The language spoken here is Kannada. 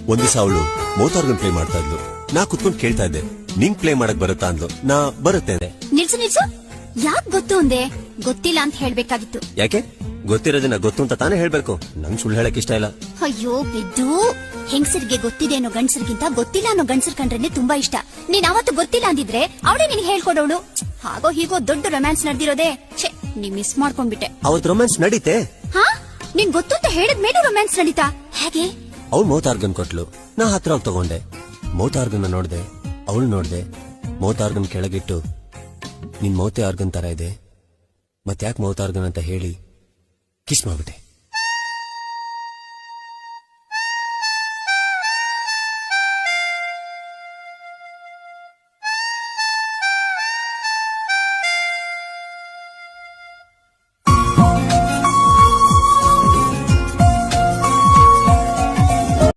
ಒಂದ್ ದಿವಸ ಅವಳು ಮೌತಾರ್ಗನ್ ಪ್ಲೇ ಮಾಡ್ತಾ ಇದ್ಲು. ನಾ ಕುತ್ಕೊಂಡ್ ಕೇಳ್ತಾ ಇದ್ದೆ, ನಿಂಗ್ ಪ್ಲೇ ಮಾಡಕ್ ಬರುತ್ತಾ ಅಂದ್ಲು. ನಾ ಬರುತ್ತೆ. ನಿಲ್ಸು ಯಾಕ್ ಗೊತ್ತು ಅಂದೆ? ಗೊತ್ತಿಲ್ಲ ಅಂತ ಹೇಳ್ಬೇಕಾಗಿತ್ತು. ಯಾಕೆ? ಗೊತ್ತಿರೋದನ್ನ ಗೊತ್ತು ಅಂತ ತಾನೇ ಹೇಳ್ಬೇಕು. ನಂಗ್ ಸುಳ್ಳು ಹೇಳಕ್ ಇಷ್ಟ ಇಲ್ಲ. ಅಯ್ಯೋ ಬಿದ್ದು, ಹೆಂಗಸರಿಗೆ ಗೊತ್ತಿದೆ ಅನ್ನೋ ಗಂಡಸರಿಗಿಂತ ಗೊತ್ತಿಲ್ಲ ಅನ್ನೋ ಗಂಡಸರ್ ಕಂಡ್ರೆ ತುಂಬಾ ಇಷ್ಟ. ನೀನ್ ಅವತ್ತು ಗೊತ್ತಿಲ್ಲ ಅಂದಿದ್ರೆ ಅವಳೇ ನಿನ್ಗೆ ಹೇಳ್ಕೊಡೋಳು. ಹಾಗೋ ಹೀಗೋ ದೊಡ್ಡ ರೊಮ್ಯಾನ್ಸ್ ನಡೆದಿರೋದೇ. ನೀ ಮಿಸ್ ಮಾಡ್ಕೊಂಡ್ಬಿಟ್ಟೆ. ಅವತ್ ರೊಮ್ಯಾನ್ಸ್ ನಡೀತೆ. ಹಾ, ನಿನ್ ಗೊತ್ತು ಅಂತ ಹೇಳಿದ್ಮೇಲೆ ರೊಮ್ಯಾನ್ಸ್ ನಡೀತಾ? ಹೇಗೆ? ಅವಳು ಮೌತಾರ್ಗನ್ ಕೊಟ್ಲು, ನಾ ಹತ್ರ ಹೋಗಿ ತಗೊಂಡೆ. ಮೌತಾರ್ಗನ್ ನೋಡ್ದೆ, ಅವಳು ನೋಡ್ದೆ. ಮೌತಾರ್ಗನ್ ಕೆಳಗಿಟ್ಟು, ನಿನ್ ಮೌತೆ ಆರ್ಗನ್ ತರ ಇದೆ, ಮತ್ತ್ಯಾಕ್ ಮೌತಾರ್ಗನ್ ಅಂತ ಹೇಳಿ ಕಿಸ್ ಮಾಡ್ಬಿಟ್ಟೆ.